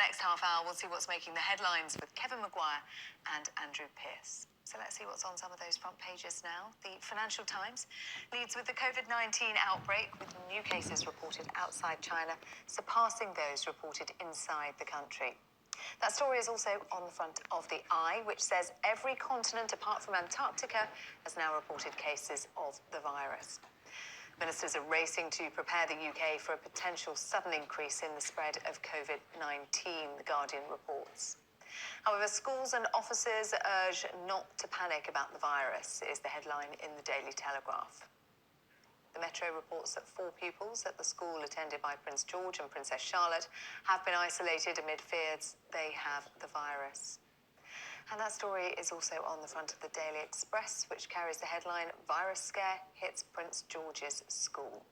Next half hour, we'll see what's making the headlines with Kevin Maguire and Andrew Pearce. So let's see what's on some of those front pages now. The Financial Times leads with the COVID-19 outbreak, with new cases reported outside China surpassing those reported inside the country. That story is also on the front of the Eye, which says every continent apart from Antarctica has now reported cases of the virus. Ministers are racing to prepare the UK for a potential sudden increase in the spread of COVID-19, The Guardian reports. However, schools and offices urge not to panic about the virus, is the headline in the Daily Telegraph. The Metro reports that 4 pupils at the school attended by Prince George and Princess Charlotte have been isolated amid fears they have the virus. And that story is also on the front of the Daily Express, which carries the headline, Virus Scare Hits Prince George's School.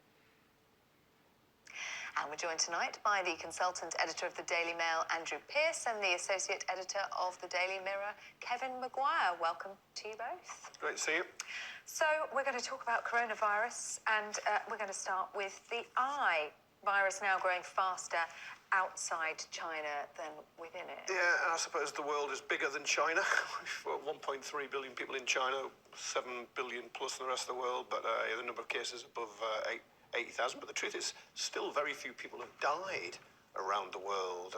And we're joined tonight by the consultant editor of the Daily Mail, Andrew Pearce, and the associate editor of the Daily Mirror, Kevin Maguire. Welcome to you both. Great to see you. So we're going to talk about coronavirus, and we're going to start with the Eye. Virus now growing faster outside China than within it. Yeah, and I suppose the world is bigger than China. We've got 1.3 billion people in China, 7 billion plus in the rest of the world, but the number of cases above 80,000. But the truth is, still very few people have died around the world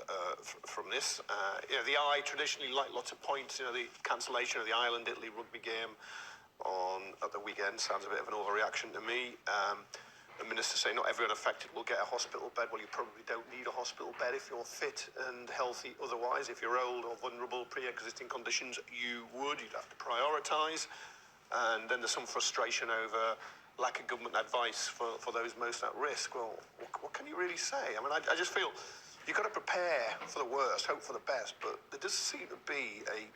from this. The Eye traditionally, like lots of points, the cancellation of the Ireland-Italy rugby game at the weekend sounds a bit of an overreaction to me. The minister say not everyone affected will get a hospital bed. Well, you probably don't need a hospital bed if you're fit and healthy. Otherwise, if you're old or vulnerable, pre-existing conditions, you'd have to prioritise. And then there's some frustration over lack of government advice for those most at risk. Well, what can you really say? I mean, I just feel you've got to prepare for the worst, hope for the best, but there does seem to be a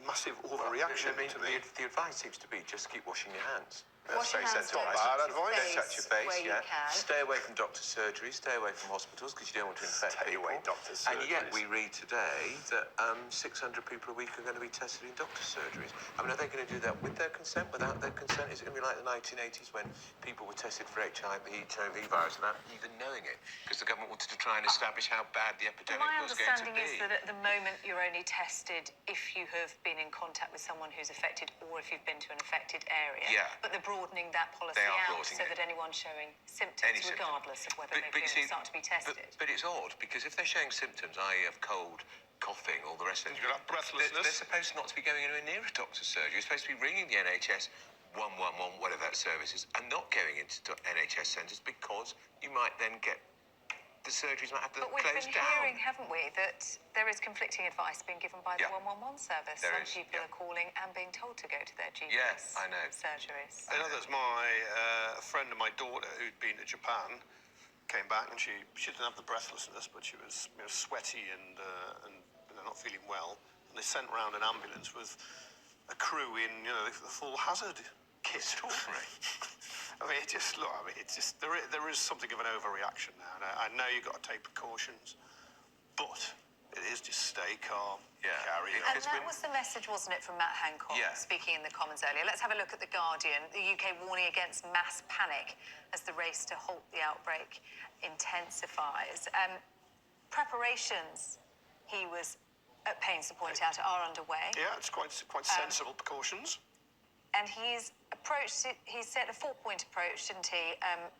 massive overreaction to me. The advice seems to be just keep washing your hands. Wash your hands, don't bad advice. Don't touch your face, yeah. Stay away from doctor's surgery, stay away from hospitals because you don't want to infect people. Stay away doctor's And surgeries. yet we read today that 600 people a week are going to be tested in doctor's surgeries. I mean, are they going to do that with their consent, without their consent? Is it going to be like the 1980s when people were tested for HIV virus without even knowing it? Because the government wanted to try and establish how bad the epidemic My was going to understanding be. is that at the moment you're only tested if you have been in contact with someone who's affected or if you've been to an affected area. Yeah. But they're broadening that policy They are out broadening so it. that anyone showing symptoms, regardless of whether they're going to start to be tested. But it's odd, because if they're showing symptoms, i.e. of cold, coughing, all the rest of it, You're gonna have breathlessness. they're supposed not to be going anywhere near a doctor's surgery. You're supposed to be ringing the NHS 111, whatever that service is, and not going into NHS centres because you might then get the surgeries might have to But we've close been down. hearing, haven't we, that there is conflicting advice being given by the Yeah. 111 service. There Some is, people yeah. are calling and being told to go to their GPs. Yes, I know. Surgeries. I know there's a friend of my daughter who'd been to Japan, came back and she didn't have the breathlessness, but she was sweaty and not feeling well. And they sent round an ambulance with a crew in the full hazard kit. I mean, there is something of an overreaction now. And I know you've got to take precautions, but it is just stay calm, carry on. And that was the message, wasn't it, from Matt Hancock, speaking in the Commons earlier. Let's have a look at The Guardian. The UK warning against mass panic as the race to halt the outbreak intensifies. Preparations, he was at pains to point out, are underway. Yeah, it's quite sensible precautions. And he's approached it, he set a 4-point approach, didn't he?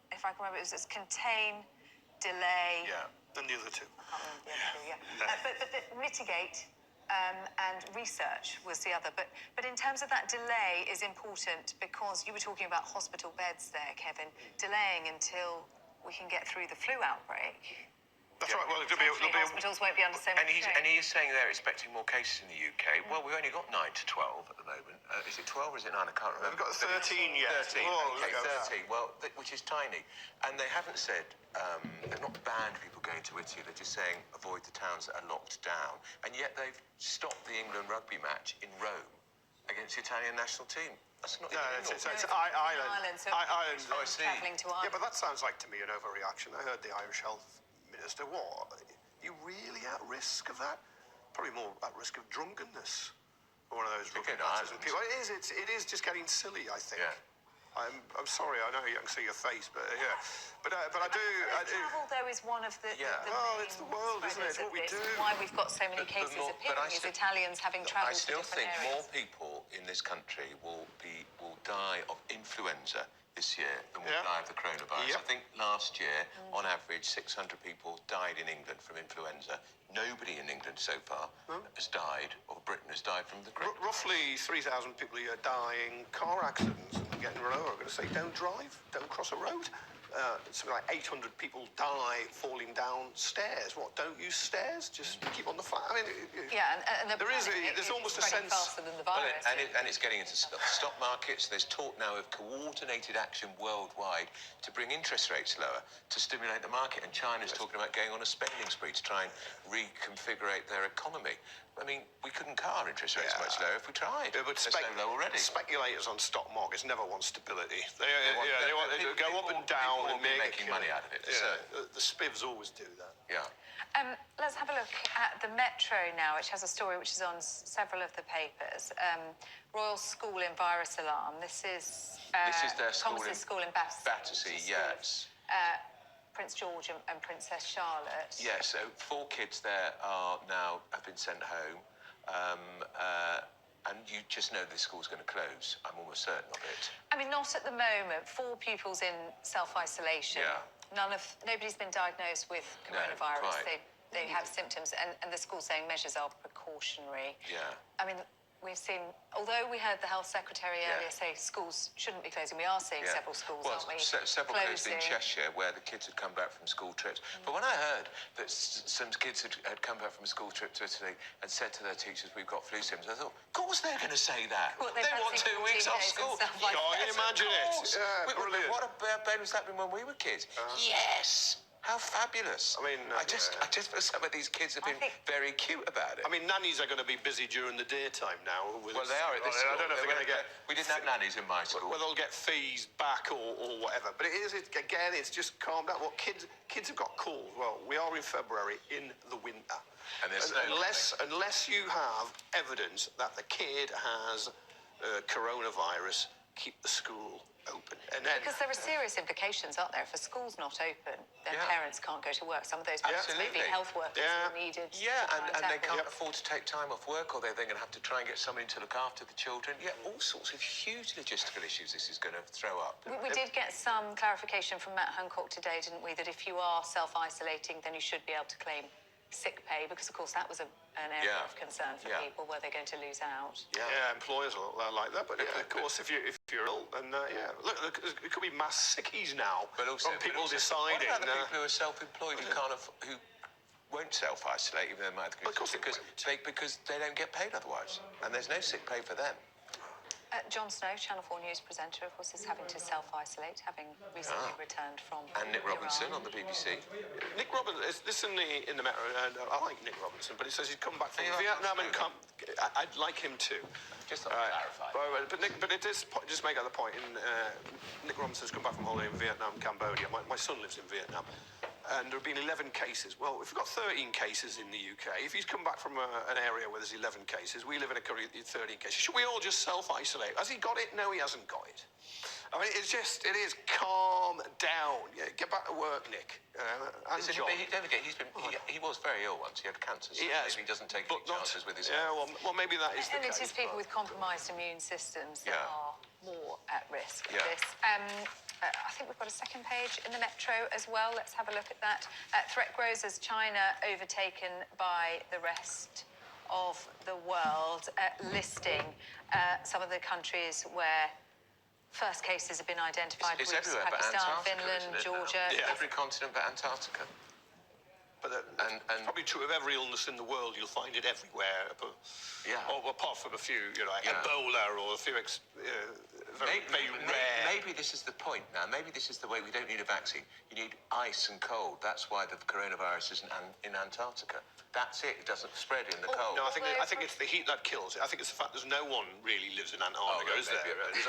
If I can remember, it was contain, delay. Yeah, and the other two. I can't remember the other two, but the mitigate and research was the other. But in terms of that delay is important because you were talking about hospital beds there, Kevin. Delaying until we can get through the flu outbreak. That's right. Well, Hospitals won't be under so much strain. And he is saying they're expecting more cases in the UK. Well, we've only got 9 to 12 at the moment. Is it 12 or is it 9? I can't remember. We've got 13 yet. 13. Oh, okay, look at 13. Well, which is tiny. And they haven't said, they've not banned people going to Italy. They're just saying avoid the towns that are locked down. And yet they've stopped the England rugby match in Rome against the Italian national team. That's not it's Ireland. So Ireland. Oh, I see. Travelling to Ireland. Yeah, but that sounds like to me an overreaction. I heard the Irish Health Minister. What? You really at risk of that? Probably more at risk of drunkenness. Or one of those rugby matches. And people, it is just getting silly, I think. Yeah. I'm sorry, I know you can see your face, but yeah. But I do. Travel, though, is one of the Well, main it's the world, isn't it? It's spreaders what we of this. do. Why we've got so many cases appearing is Italians having travelled I still to different think areas. more people in this country will die of influenza this year than will die of the coronavirus. Yep. I think last year, on average, 600 people died in England from influenza. Nobody in England so far has died, or Britain has died from the coronavirus. Roughly 3,000 people a year die in car accidents and getting run over. I'm going to say, don't drive, don't cross a road. Something like 800 people die falling down stairs. What? Don't use stairs? Just keep on the flat. I mean, and there's almost a sense. Faster than the virus. And it's getting into stock markets. There's talk now of coordinated action worldwide to bring interest rates lower to stimulate the market. And China's talking about going on a spending spree to try and reconfigure their economy. I mean, we couldn't cut our interest rates much lower if we tried. Yeah, but they're so low already. Speculators on stock markets never want stability. They want to go up and down and making money out of it. Yeah, the spivs always do that. Yeah. Let's have a look at the Metro now, which has a story which is on several of the papers. Royal School in Virus Alarm. This is their school in Battersea. Yes. Prince George and Princess Charlotte. Yeah, so 4 kids there have been sent home. And you just know this school's going to close. I'm almost certain of it. I mean, not at the moment. 4 pupils in self-isolation. Yeah. Nobody's been diagnosed with coronavirus. Right. They have symptoms, and the school's saying measures are precautionary. Yeah. I mean, we've seen, although we heard the health secretary earlier say schools shouldn't be closing, we are seeing several schools, aren't we? Several closed in Cheshire where the kids had come back from school trips. But when I heard that some kids had come back from a school trip to Italy and said to their teachers, we've got flu symptoms, I thought, of course they're going to say that. Well, they want 2 weeks off school. Can you imagine it? Yeah, brilliant. What a bed was that when we were kids? Yes. How fabulous! I mean, I just feel some of these kids have been very cute about it. I mean, nannies are going to be busy during the daytime now. Well, they are at this school. I don't know if they're going to get. We didn't have nannies in my school. Well, they'll get fees back or whatever. But again, it's just calmed down. What kids have got calls. Well, we are in February in the winter, and there's unless you have evidence that the kid has coronavirus, keep the school open. And then, because there are serious implications, aren't there? If a school's not open, then parents can't go to work. Some of those parents may be health workers who are needed. Yeah, and they can't afford to take time off work, or they're then going to have to try and get somebody to look after the children. Yeah, all sorts of huge logistical issues this is going to throw up. We did get some clarification from Matt Hancock today, didn't we, that if you are self-isolating, then you should be able to claim sick pay, because of course that was an area of concern for people. Were they going to lose out? Yeah, employers are like that, but of course if you're ill, then look, it could be mass sickies now. But also, people deciding. What about the people who are self-employed who won't self-isolate even though they might have because they don't get paid otherwise, and there's no sick pay for them. Jon Snow, Channel 4 News presenter, of course, is having to self-isolate, having recently returned from And Nick Robinson on the BBC. Nick Robinson, this in the Metro, and I like Nick Robinson, but he says he's come back from Vietnam and I'd like him too. Just to clarify. But it does just make out the point. Nick Robinson's come back from holiday in Vietnam, Cambodia. My son lives in Vietnam. And there have been 11 cases. Well, if we've got 13 cases in the UK, if he's come back from an area where there's 11 cases, we live in a country with 13 cases, should we all just self-isolate? Has he got it? No, he hasn't got it. I mean, it is calm down. Yeah, get back to work, Nick. And John. Don't forget, he was very ill once. He had cancer, so maybe he doesn't take any chances with his health. Well, maybe that is the case. And it is people with compromised immune systems that are more at risk of this. I think we've got a second page in the Metro as well. Let's have a look at that. Threat grows as China overtaken by the rest of the world, listing some of the countries where first cases have been identified. It's everywhere, Pakistan, but Antarctica, Finland, Georgia. Every continent but Antarctica. But it's probably true of every illness in the world. You'll find it everywhere. Or apart from a few, like Ebola or a few very rare. Maybe this is the point now. Maybe this is the way we don't need a vaccine. You need ice and cold. That's why the coronavirus isn't in Antarctica. That's it. It doesn't spread in the cold. No, I think it's the heat that kills it. I think it's the fact there's no one really lives in Antarctica, is there? There's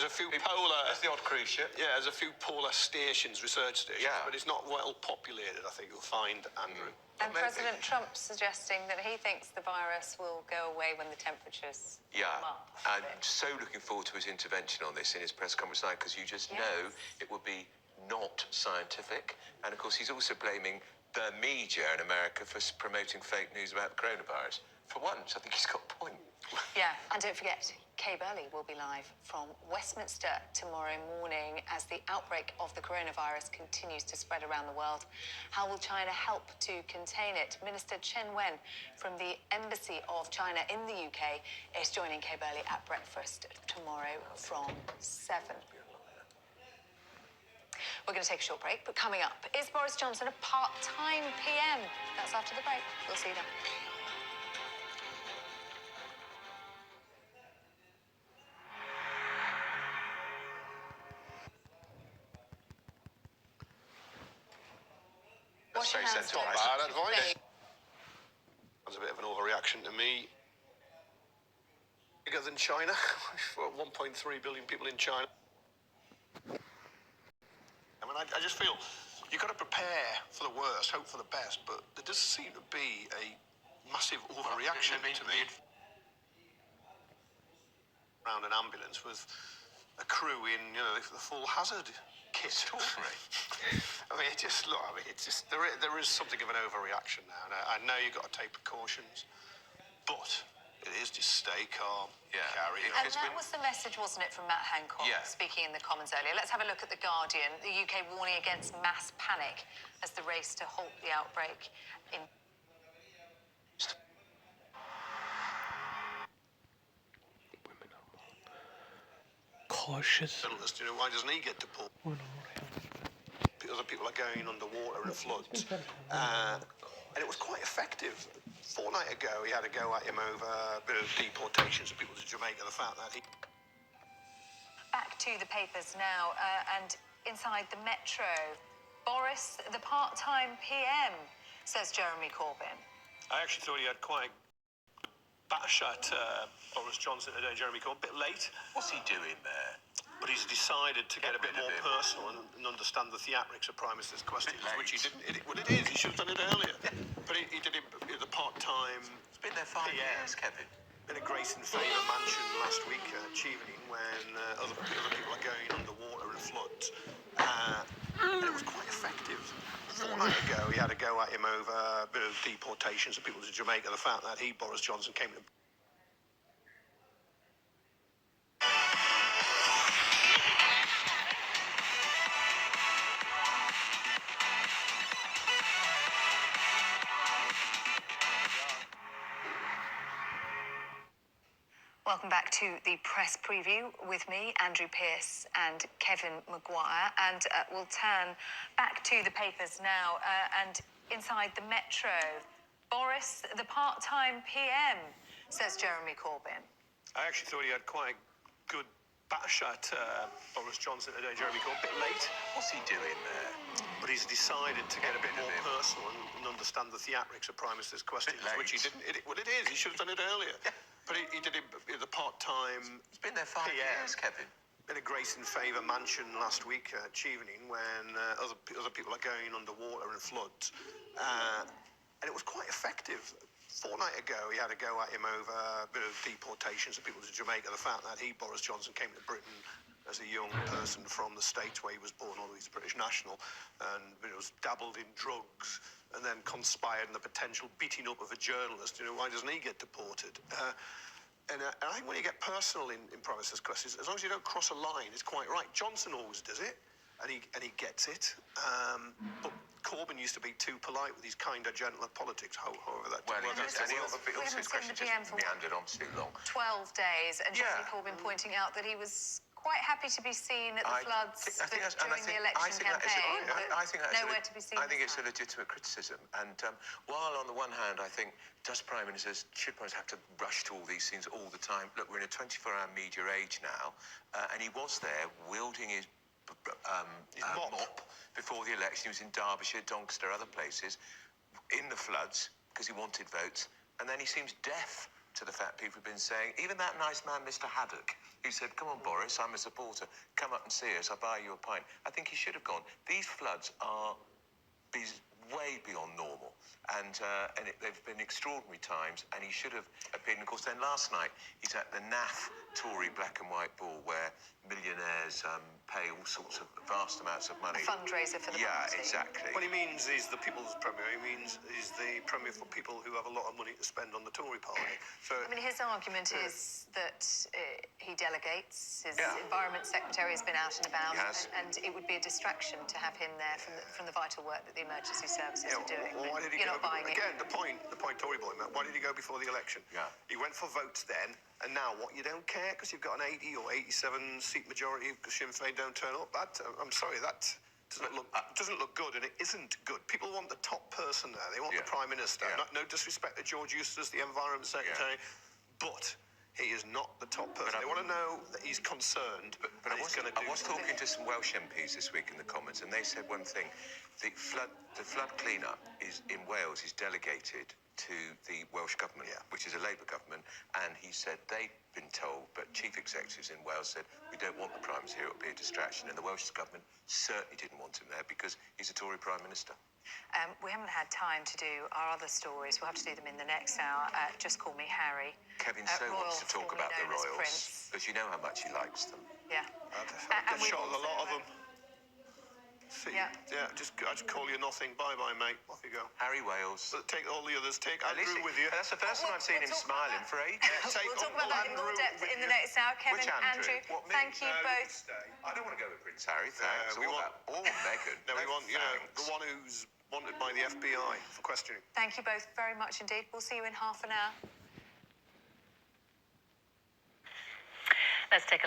a few polar. There's the odd cruise ship. Yeah, there's a few polar stations, research stations, but it's not well populated. I think you'll find, Andrew. And Well, maybe. President Trump suggesting that he thinks the virus will go away when the temperatures Yeah, come up. I'm so looking forward to his intervention on this in his press conference tonight, because you just know it would be not scientific. And of course, he's also blaming the media in America for promoting fake news about the coronavirus. For once, I think he's got a point. Yeah, and don't forget, Kay Burley will be live from Westminster tomorrow morning as the outbreak of the coronavirus continues to spread around the world. How will China help to contain it? Minister Chen Wen from the Embassy of China in the UK is joining Kay Burley at breakfast tomorrow from 7. We're going to take a short break, but coming up, is Boris Johnson a part-time PM? That's after the break. We'll see you then. That's very sensible. Not bad advice. That's a bit of an overreaction to me. Bigger than China. 1.3 billion people in China. I mean, I just feel you've got to prepare for the worst, hope for the best, but there does seem to be a massive overreaction to me. Around an ambulance with a crew in, you know, the full hazard kit. I mean, it just look. I mean, it's just there is something of an overreaction now. And I know you've got to take precautions, but it is just stay calm, carry on. And that was the message, wasn't it, from Matt Hancock, speaking in the Commons earlier. Let's have a look at The Guardian. The UK warning against mass panic as the race to halt the outbreak in... Cautious. Journalist, you know, why doesn't he get deported? Other people are going underwater in floods. And it was quite effective. A fortnight ago, he had a go at him over a bit of deportations of people to Jamaica. The fact that he... Back to the papers now, and inside the Metro, Boris, the part-time PM, says Jeremy Corbyn. I actually thought he had quite a bash at Boris Johnson today, Jeremy Corbyn. A bit late. What's he doing there? But he's decided to get a bit more personal and understand the theatrics of Prime Minister's questions, which he didn't. Well, it is. He should have done it earlier. But he did it the part-time. It's been there 5 years, Kevin. In a Grayson Favour mansion last week at Chevening when other people are going underwater in floods. And it was quite effective. A fortnight ago, he had a go at him over a bit of deportations of people to Jamaica. The fact that Boris Johnson, came to... Welcome back to the press preview with me, Andrew Pearce and Kevin Maguire. And we'll turn back to the papers now. And inside the Metro, Boris, the part-time PM, says Jeremy Corbyn. I actually thought he had quite a good bash at Boris Johnson today, Jeremy Corbyn. A bit late. What's he doing there? But he's decided to get a bit more personal and understand the theatrics of Prime Minister's questions, which he didn't. Well, it is. He should have done it earlier. But he did it the part-time. It's been there 5 years, Kevin. In a Grayson Favour mansion last week at Chevening when other people are going underwater in floods. And it was quite effective. A fortnight ago, he had a go at him over a bit of deportations of people to Jamaica. The fact that Boris Johnson, came to Britain as a young person from the States where he was born, although he's a British national, and was dabbled in drugs and then conspired in the potential beating up of a journalist. You know, why doesn't he get deported? And I think when you get personal in Prime Minister's questions, as long as you don't cross a line, it's quite right. Johnson always does it, and he gets it. But Corbyn used to be too polite with his kinder, gentler politics, however that Well, didn't work. and also his question just meandered on too long. 12 days, and Jeremy Corbyn pointing out that he was quite happy to be seen at the floods during the election campaign, nowhere to be seen. I think it's a legitimate criticism. And while on the one hand, I think, does Prime Ministers should have to rush to all these things all the time? Look, we're in a 24-hour media age now, and he was there wielding his mop before the election. He was in Derbyshire, Doncaster, other places, in the floods, because he wanted votes. And then he seems deaf to the fact people have been saying, even that nice man, Mr. Haddock, who said, come on, Boris, I'm a supporter, come up and see us, I'll buy you a pint. I think he should have gone. These floods are way beyond normal. they've been extraordinary times, and he should have appeared. And of course, then last night he's at the NAF Tory black and white ball, where millionaires pay all sorts of vast amounts of money. A fundraiser for the party. Exactly. What he means is the People's Premier. He means is the Premier for people who have a lot of money to spend on the Tory party. So, I mean, his argument is that he delegates. His Yeah. Environment Secretary has been out and about, He has. and it would be a distraction to have him there from the vital work that the emergency services are doing. well, why did he You're go? not buying it. Again, the point Tory boy, Matt. Why did he go before the election? Yeah. He went for votes then, and now what? You don't care because you've got an 80 or 87 seat majority because Sinn Féin don't turn up. That I'm sorry, that doesn't look good, and it isn't good. People want the top person there. They want the Prime Minister. Yeah. No disrespect to George Eustace, the Environment Secretary, but he is not the top person. They want to know that he's concerned, but I he's going to do was something. talking to some Welsh MPs this week in the Commons, and they said one thing: the flood clean-up in Wales is delegated to the Welsh government, which is a Labour government, and he said they'd been told, but chief executives in Wales said, we don't want the Prime Minister here, it'll be a distraction, and the Welsh government certainly didn't want him there because he's a Tory Prime Minister. We haven't had time to do our other stories. We'll have to do them in the next hour. Just call me Harry. Kevin so wants to talk formerly about the known as Royals, Prince. because you know how much he likes them. Yeah. Get we've shot with a lot of also, them. See, Yeah. I just call you nothing. Bye-bye, mate. Off you go. Harry Wales. But take all the others. Take At least Andrew with you. That's the first time I've seen him talk about smiling that. for ages. Take We'll talk Uncle about that in more Andrew depth with in the you. next hour. Kevin, Which Andrew? Andrew, What, me? thank you No, both. I don't want to go with Prince Harry, thanks. we want- Or Meghan. No, we want, thanks. the one who's wanted by the FBI for questioning. Thank you both very much indeed. We'll see you in half an hour. Let's take a look.